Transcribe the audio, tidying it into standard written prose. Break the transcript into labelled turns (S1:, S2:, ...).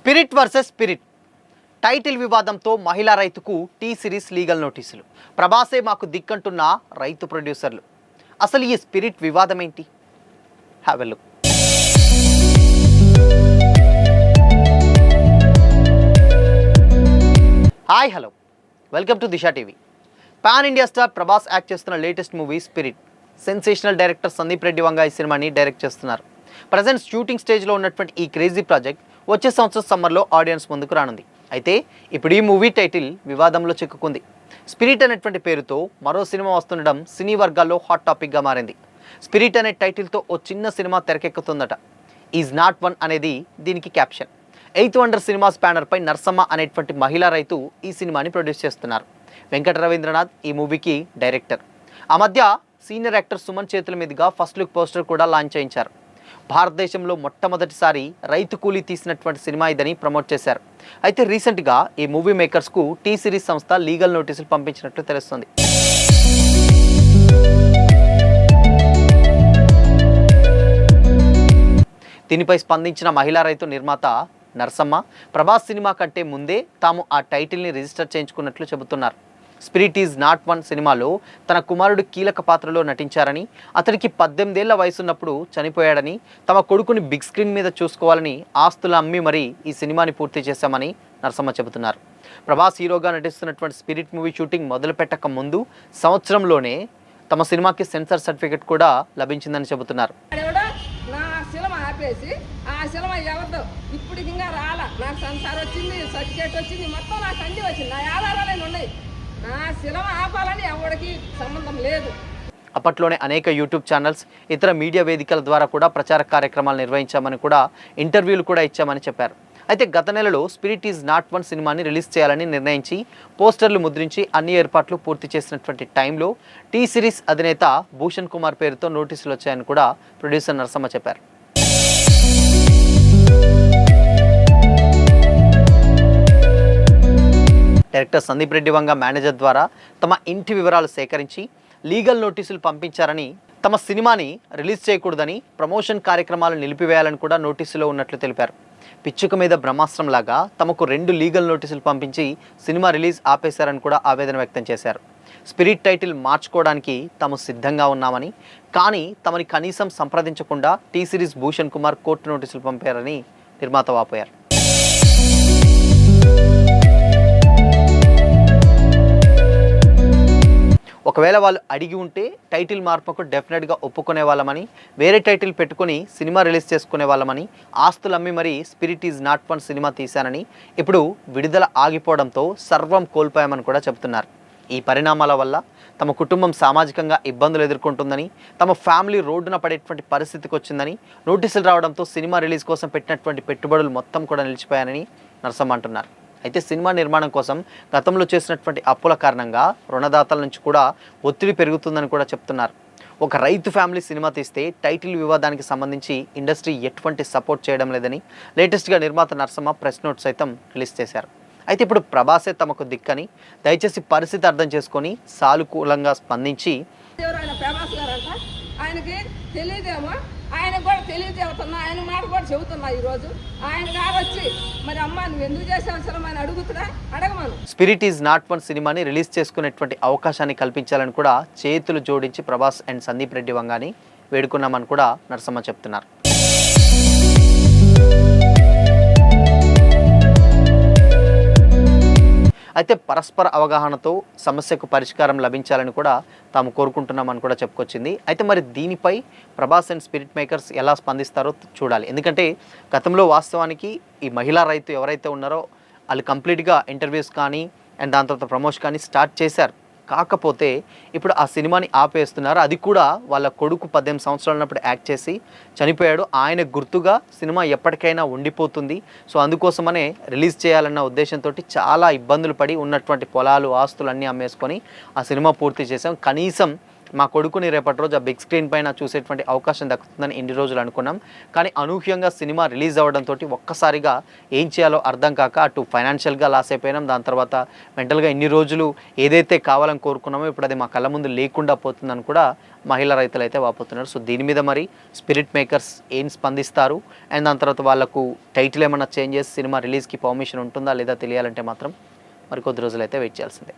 S1: Spirit versus spirit title వివాదంతో మహిళా రైతుకు T series legal నోటీసులు. ప్రభాసే మాకు దిక్కంటున్న రైతు ప్రొడ్యూసర్లు. అసలు ఈ స్పిరిట్ వివాదం ఏంటి? Have a look. Hi hello, welcome to Disha TV. Pan India star Prabhas act చేస్తున్న latest movie spirit. Sensational director Sandeep Reddy Vanga ఈ సినిమాని డైరెక్ట్ చేస్తున్నారు. ప్రజెంట్ షూటింగ్ స్టేజ్లో ఉన్నటువంటి ఈ క్రేజీ ప్రాజెక్ట్ వచ్చే సంవత్సరం సమ్మర్లో ఆడియన్స్ ముందుకు రానుంది. అయితే ఇప్పుడు ఈ మూవీ టైటిల్ వివాదంలో చిక్కుకుంది. స్పిరిట్ అనేటువంటి పేరుతో మరో సినిమా వస్తుండడం సినీ వర్గాల్లో హాట్ టాపిక్గా మారింది. స్పిరిట్ అనే టైటిల్తో ఓ చిన్న సినిమా తెరకెక్కుతుందట. ఈజ్ నాట్ వన్ అనేది దీనికి క్యాప్షన్. 8th వండర్ సినిమాస్ బ్యానర్పై నర్సమ్మ అనేటువంటి మహిళా రైతు ఈ సినిమాని ప్రొడ్యూస్ చేస్తున్నారు. వెంకట రవీంద్రనాథ్ ఈ మూవీకి డైరెక్టర్. ఆ మధ్య సీనియర్ యాక్టర్ సుమన్ చేతుల మీదుగా ఫస్ట్ లుక్ పోస్టర్ కూడా లాంచ్ చేయించారు. భారతదేశంలో మొట్టమొదటిసారి రైతు కూలీ తీసినటువంటి సినిమా ఇదని ప్రమోట్ చేశారు. అయితే రీసెంట్గా ఈ మూవీ మేకర్స్కు టీ సిరీస్ సంస్థ లీగల్ నోటీసులు పంపించినట్లు తెలుస్తుంది. దీనిపై స్పందించిన మహిళా రైతు నిర్మాత నర్సమ్మ, ప్రభాస్ సినిమా కంటే ముందే తాము ఆ టైటిల్ని రిజిస్టర్ చేయించుకున్నట్లు చెబుతున్నారు. స్పిరిట్ ఈజ్ నాట్ వన్ సినిమాలో తన కుమారుడు కీలక పాత్రలో నటించారని, అతనికి 18 ఏళ్ల వయసున్నప్పుడు చనిపోయాడని, తమ కొడుకుని బిగ్ స్క్రీన్ మీద చూసుకోవాలని ఆస్తులు అమ్మి మరీ ఈ సినిమాని పూర్తి చేశామని నరసమ్మ చెబుతున్నారు. ప్రభాస్ హీరోగా నటిస్తున్నటువంటి స్పిరిట్ మూవీ షూటింగ్ మొదలుపెట్టక ముందు సంవత్సరంలోనే తమ సినిమాకి సెన్సార్ సర్టిఫికెట్ కూడా లభించిందని చెబుతున్నారు.
S2: ఇప్పుడు ఇంకా రాలా, నాకు సెన్సార్ వచ్చింది, సర్టిఫికేట్ వచ్చింది, మొత్తం నాకు అన్ని వచ్చింది, నా ఆధారాలు ఉన్నాయి. నా సినిమా ఆపాలని ఎవరికి సంబంధం లేదు.
S1: అప్పట్లోనే అనేక యూట్యూబ్ ఛానల్స్, ఇతర మీడియా వేదికల ద్వారా కూడా ప్రచార కార్యక్రమాలు నిర్వహించామని కూడా ఇంటర్వ్యూలు కూడా ఇచ్చామని చెప్పారు. అయితే గత నెలలో స్పిరిట్ ఈజ్ నాట్ వన్ సినిమాని రిలీజ్ చేయాలని నిర్ణయించి పోస్టర్లు ముద్రించి అన్ని ఏర్పాట్లు పూర్తి చేసినటువంటి టైంలో టీ సిరీస్ అధినేత భూషణ్ కుమార్ పేరుతో నోటీసులు వచ్చాయని కూడా ప్రొడ్యూసర్ నరసమ్మ చెప్పారు. డైరెక్టర్ సందీప్ రెడ్డి వంగ మేనేజర్ ద్వారా తమ ఇంటి వివరాలు సేకరించి లీగల్ నోటీసులు పంపించారని, తమ సినిమాని రిలీజ్ చేయకూడదని, ప్రమోషన్ కార్యక్రమాలు నిలిపివేయాలని కూడా నోటీసులో ఉన్నట్లు తెలిపారు. పిచ్చుక మీద బ్రహ్మాస్త్రం లాగా తమకు 2 లీగల్ నోటీసులు పంపించి సినిమా రిలీజ్ ఆపేశారని కూడా ఆవేదన వ్యక్తం చేశారు. స్పిరిట్ టైటిల్ మార్చుకోవడానికి తాము సిద్ధంగా ఉన్నామని, కానీ తమని కనీసం సంప్రదించకుండా T series Bhushan Kumar court నోటీసులు పంపారని నిర్మాత వాపోయారు. ఒకవేళ వాళ్ళు అడిగి ఉంటే టైటిల్ మార్పుకు డెఫినెట్గా ఒప్పుకునే వాళ్ళమని, వేరే టైటిల్ పెట్టుకుని సినిమా రిలీజ్ చేసుకునే వాళ్ళమని, ఆస్తులు అమ్మి మరీ స్పిరిట్ ఈజ్ నాట్ వన్ సినిమా తీశానని, ఇప్పుడు విడుదల ఆగిపోవడంతో సర్వం కోల్పోయామని కూడా చెబుతున్నారు. ఈ పరిణామాల వల్ల తమ కుటుంబం సామాజికంగా ఇబ్బందులు ఎదుర్కొంటుందని, తమ ఫ్యామిలీ రోడ్డున పడేటువంటి పరిస్థితికి వచ్చిందని, నోటీసులు రావడంతో సినిమా రిలీజ్ కోసం పెట్టినటువంటి పెట్టుబడులు మొత్తం కూడా నిలిచిపోయాయని నరసమ్మ అంటున్నారు. అయితే సినిమా నిర్మాణం కోసం గతంలో చేసినటువంటి అప్పుల కారణంగా రుణదాతల నుంచి కూడా ఒత్తిడి పెరుగుతుందని కూడా చెప్తున్నారు. ఒక రైతు ఫ్యామిలీ సినిమా తీస్తే టైటిల్ వివాదానికి సంబంధించి ఇండస్ట్రీ ఎటువంటి సపోర్ట్ చేయడం లేదని లేటెస్ట్గా నిర్మాత నరసమ్మ ప్రెస్ నోట్ సైతం రిలీజ్ చేశారు. అయితే ఇప్పుడు ప్రభాసే తమకు దిక్కని, దయచేసి పరిస్థితి అర్థం చేసుకొని సానుకూలంగా స్పందించి
S2: ఆయనకి తెలియదేమో, ఆయన కూడా తెలియజేస్తున్నా, ఆయన మాట కూడా చెబుతున్నా. ఈరోజు ఆయన గారు వచ్చి మరి అమ్మ నువ్వు ఎందుకు చేసావు సినిమా అని అడగమను.
S1: స్పిరిట్ ఈజ్ నాట్ వన్ సినిమాని రిలీజ్ చేసుకునేటువంటి అవకాశాన్ని కల్పించాలని కూడా చేతులు జోడించి ప్రభాస్ అండ్ సందీప్ రెడ్డి వంగాని వేడుకున్నామని కూడా నరసమ్మ చెప్తున్నారు. అయితే పరస్పర అవగాహనతో సమస్యకు పరిష్కారం లభించాలని కూడా తాము కోరుకుంటున్నామని కూడా చెప్పుకొచ్చింది. అయితే మరి దీనిపై ప్రభాస్ అండ్ స్పిరిట్ మేకర్స్ ఎలా స్పందిస్తారో చూడాలి. ఎందుకంటే గతంలో వాస్తవానికి ఈ మహిళా రైతు ఎవరైతే ఉన్నారో వాళ్ళు కంప్లీట్గా ఇంటర్వ్యూస్ కానీ అండ్ దాని తర్వాత ప్రమోషన్ కానీ స్టార్ట్ చేశారు. కాకపోతే ఇప్పుడు ఆ సినిమాని ఆపేస్తున్నారు. అది కూడా వాళ్ళ కొడుకు 18 సంవత్సరాలు ఉన్నప్పుడు యాక్ట్ చేసి చనిపోయాడు. ఆయన గుర్తుగా సినిమా ఎప్పటికైనా ఉండిపోతుంది. సో అందుకోసమనే రిలీజ్ చేయాలన్న ఉద్దేశంతో చాలా ఇబ్బందులు పడి ఉన్నటువంటి పొలాలు, ఆస్తులు అన్నీ అమ్మేసుకొని ఆ సినిమా పూర్తి చేసాం. కనీసం మా కొడుకుని రేపటి రోజు ఆ బిగ్ స్క్రీన్ పైన చూసేటువంటి అవకాశం దక్కుతుందని ఇన్ని రోజులు అనుకున్నాం. కానీ అనూహ్యంగా సినిమా రిలీజ్ అవ్వడంతో ఒక్కసారిగా ఏం చేయాలో అర్థం కాక అటు ఫైనాన్షియల్గా లాస్ అయిపోయినాం. దాని తర్వాత మెంటల్గా ఇన్ని రోజులు ఏదైతే కావాలని కోరుకున్నామో ఇప్పుడు అది మా కళ్ళ ముందు లేకుండా పోతుందని కూడా మహిళా రైతులు అయితే వాపోతున్నారు. సో దీని మీద మరి స్పిరిట్ మేకర్స్ ఏం స్పందిస్తారు అండ్ దాని తర్వాత వాళ్ళకు టైటిల్ ఏమైనా చేంజ్ చేసి సినిమా రిలీజ్కి పర్మిషన్ ఉంటుందా లేదా తెలియాలంటే మాత్రం మరి కొద్ది రోజులు అయితే వెయిట్ చేయాల్సిందే.